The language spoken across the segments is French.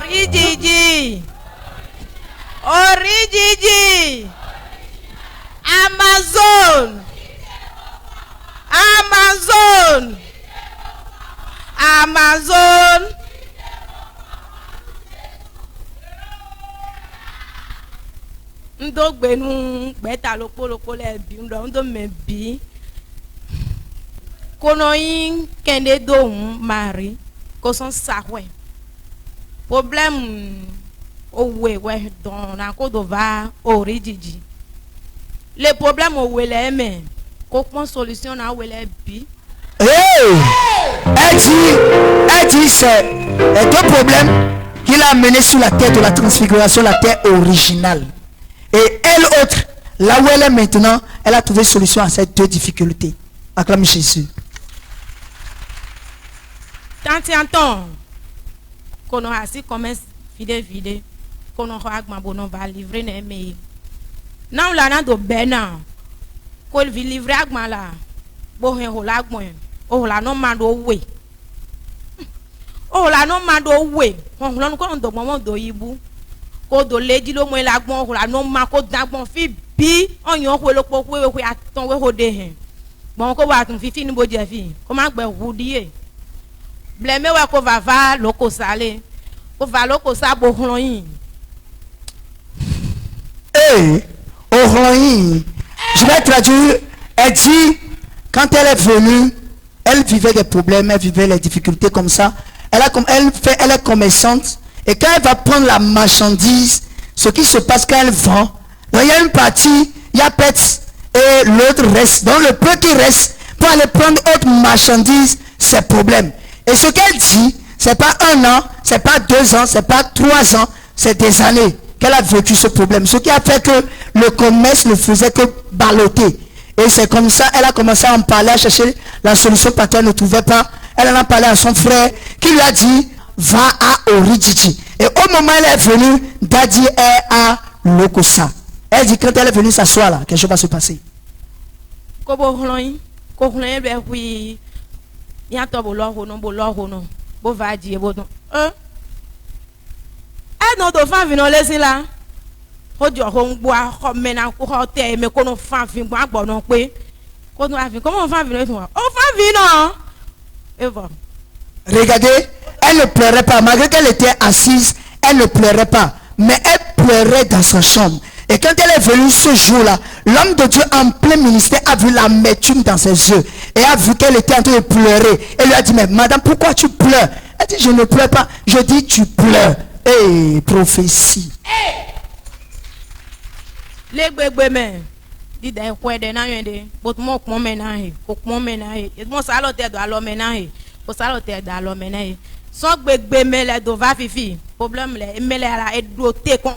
Orijiji. Orijiji. Amazon. Amazon. Amazon. Ndo gbenu gbeta lopo le bi ndo me bi kono yin kende do mari ko son sahwe problème owe we don na ko do va Orijiji le problème owe le me ko pon solution na we le bi elle dit c'est deux problèmes qu'il a amené sur la terre de la transfiguration, la terre originale. Et elle autre, là où elle est maintenant, elle a trouvé solution à ces deux difficultés. Acclame Jésus. Tant qu'on a assis comme un vide, qu'on va livrer les mails. Non, là, on a bena, qu'on va livrer à la, bon, oh, la non, mando, oui. Oh, la non, mando, oui. On l'a encore dans le moment de Ibu. Kodo lady lo mo la gbon la no ma ko dagbon fi bi oyan ko lo po we aton we hode hen bon ko wa tun fi ni bo je fi ko ma gbe hudie bleme we ko va loko sale ko va loko sa bo hun yin je vais traduire. Elle dit quand elle est venue, elle vivait des problèmes, elle vivait les difficultés comme ça. Elle est commerçante. Et quand elle va prendre la marchandise, ce qui se passe quand elle vend, il y a une partie, il y a pets et l'autre reste. Donc le peu qui reste, pour aller prendre autre marchandise, c'est problème. Et ce qu'elle dit, c'est pas 1 an, c'est pas 2 ans, c'est pas 3 ans, c'est des années qu'elle a vécu ce problème. Ce qui a fait que le commerce ne faisait que balloter. Et c'est comme ça, elle a commencé à en parler, à chercher la solution parce qu'elle ne trouvait pas. Elle en a parlé à son frère qui lui a dit, va à Orijiji. Et au moment où elle est venue, Daddy est à Lokosa. Elle dit quand elle est venue s'asseoir là, quelque chose va se passer. Regardez, elle ne pleurait pas, malgré qu'elle était assise, elle ne pleurait pas, mais elle pleurait dans sa chambre. Et quand elle est venue ce jour-là, l'homme de Dieu en plein ministère a vu l'amertume dans ses yeux et a vu qu'elle était en train de pleurer. Et lui a dit, mais madame, pourquoi tu pleures? Elle dit, je ne pleure pas. Je dis, tu pleures. Et prophétie. So gbegbe mele do va fifi problème le mele ala edoté kon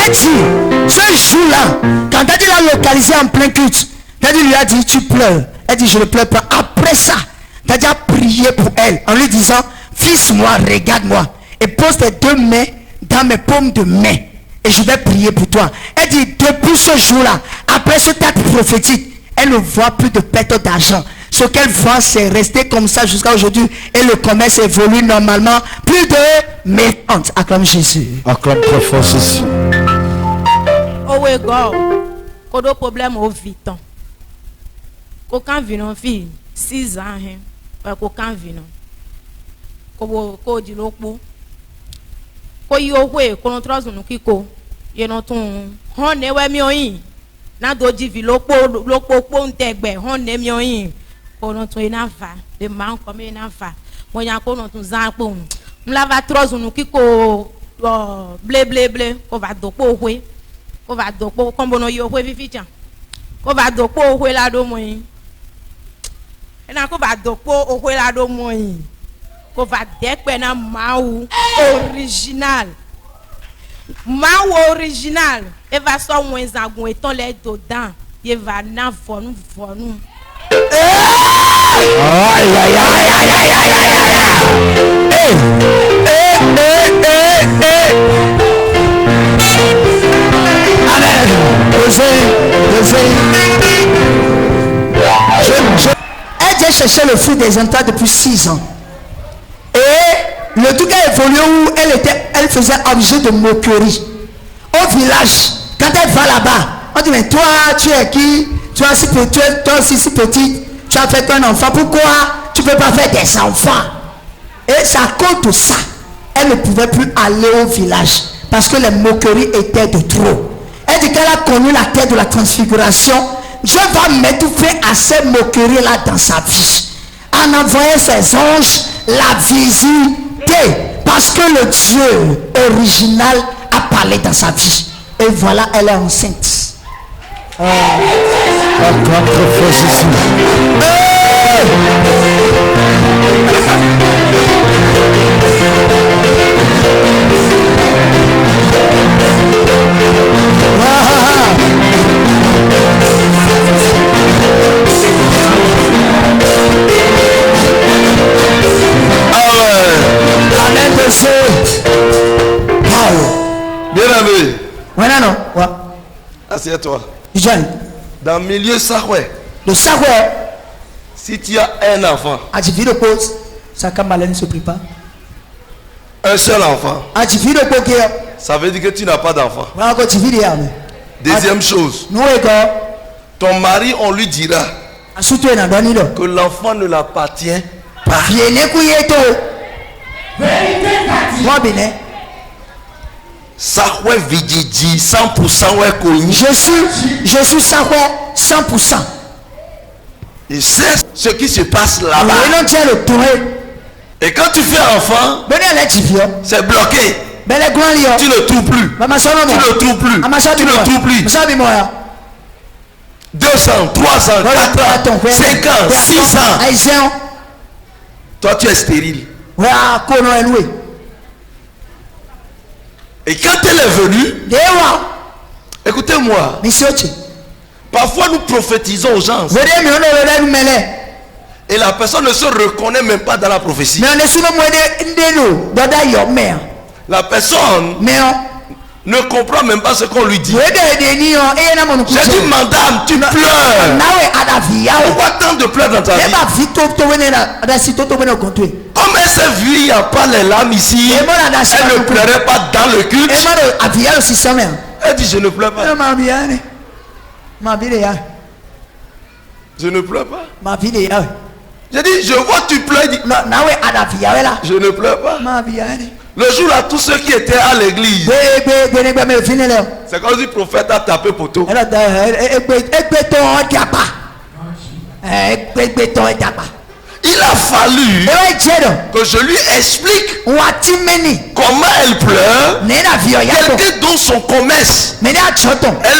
Elle dit ce jour-là quand Daddy l'a localisé en plein culte, Daddy lui a dit tu pleures. Elle dit je ne pleure pas. Après ça Daddy a prié pour elle en lui disant fils moi regarde-moi et pose tes 2 mains dans mes paumes de main et je vais prier pour toi. Elle dit depuis ce jour-là, après ce acte prophétique, elle ne voit plus de perte d'argent. Ce qu'elle voit, c'est rester comme ça jusqu'à aujourd'hui. Et le commerce évolue normalement. Plus de 1000 ventes. Acclame Jésus. Acclame très fort Jésus. Oh oui, God. Kodo problème au vite. Kokan vino fi 6 ans. Kokan vino. Ko di lokpo. Ko yo we kono trozo no kiko. Ye no tun. Hon ne we mi oyin. Na doji vi lokpo ntegbe hon ne mi oyin kono to ina fa de man ko me ina fa mo yan kono tun zan po mla va trozo nu kiko ble ko va dopo kombo no yo hwe vivi chan ko va dopo hwe la do mo yin ena ko va dopo hwe la do mo yin ko va dekpe na mau original original et va so moins zagun eton le dodan ye va na vonu Elle dit vient chercher le fruit des entrailles depuis 6 ans. Et le truc a évolué où elle faisait objet de moquerie. Au village, quand elle va là-bas, on dit, mais toi, tu es qui? Toi aussi si petit, tu as fait un enfant. Pourquoi tu ne peux pas faire des enfants? Et c'est à cause de ça. Elle ne pouvait plus aller au village. Parce que les moqueries étaient de trop. Elle dit qu'elle a connu la terre de la transfiguration. Dieu va mettre fin à ces moqueries-là dans sa vie. En envoyant ses anges la visiter. Parce que le Dieu original a parlé dans sa vie. Et voilà, elle est enceinte. Bien aimé. Voilà, non. Ouais. Assieds-toi. Jeune. Dans le milieu Sahoué, Le savoir, si tu as un enfant, a dit de pause, ça quand malin ne se prie pas. un seul enfant, A dit de pause, ça veut dire que tu n'as pas d'enfant. voilà quand tu vis derrière. Deuxième chose, Nous, les gars, ton mari, on lui dira surtout dans le nid. que l'enfant ne l'appartient pas. Viens écouter tout. Moi, bien. Sahoué Vididi, 100% ouais connu. Je suis savoir 100%. Il sait ce qui se passe Oui, là-bas. non, tu as le touré. Et quand tu fais enfant, Venez à l'édifier. c'est bloqué. Ben les grands lions. Tu ne trouves plus. Maman, ça Tu ne trouves plus. Tu ne trouves plus. Ça, moi. 200, 300, 4 ans, 5 ans, 6 ans. Haïtien. Toi, tu es stérile. Voilà, comment est loué. Et quand elle est venue, Dewa. écoutez-moi, Monsieur Tché. parfois nous prophétisons aux gens Venez, mais on est le mêlé. et la personne ne se reconnaît même pas dans la prophétie. Mais on est souvent moins de nous. Dans d'ailleurs, mère. La personne Mais ne comprend même pas ce qu'on lui dit. on est des nions. Et il y a mon J'ai dit, madame, tu pleures. Pourquoi tant de pleurs dans ta vie? Comme elle s'est vue, il n'y a pas les larmes ici. Elle ne pleurait pas dans le culte. Elle dit, je ne pleure pas. Je ne pleure pas. J'ai dit, je vois tu pleures. Il dit, je ne pleure pas. Le jour là, tous ceux qui étaient à l'église, c'est comme si le prophète a tapé poteau. Il a fallu que je lui explique comment elle pleure. Quelqu'un dont son commerce, elle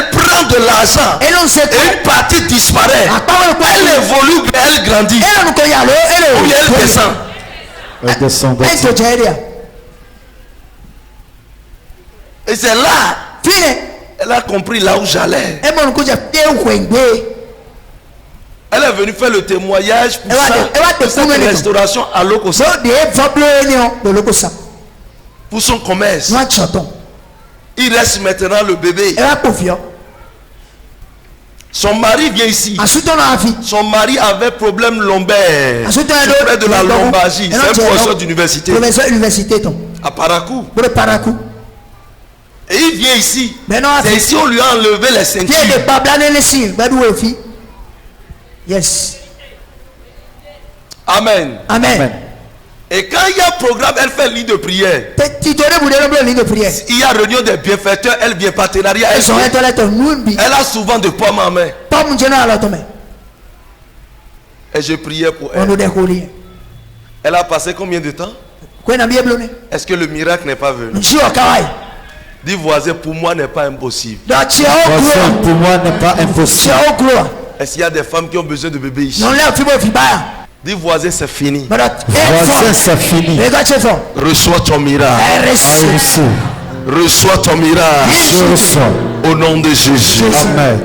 prend de l'argent et une partie disparaît. Elle évolue, elle grandit. Ou bien elle descend. Elle descend. Et c'est là, elle a compris là où j'allais. Elle est venue faire le témoignage pour cette restauration à Lokosa. Pour son commerce. Il reste maintenant le bébé. Son mari vient ici. Son mari avait problème lombaire. Près de la lombalgie. C'est un professeur d'université. À Parakou. Et il vient ici. C'est ici on lui a enlevé les ceintures. Yes. Amen. Amen. Et quand il y a programme, elle fait ligne de prière. Il y a réunion des bienfaiteurs, elle vient partenariat. Elle a souvent de pommes en main. Et je priais pour elle. Elle a passé combien de temps? Est-ce que le miracle n'est pas venu? Dis voisin, pour moi n'est pas impossible. Pour moi n'est pas impossible. Est-ce qu'il y a des femmes qui ont besoin de bébés ici? Dis voisin, c'est fini. Voisin, c'est fini. Reçois ton miracle. I receive. Reçois ton miracle. Je reçois. Au nom de Jésus. Amen.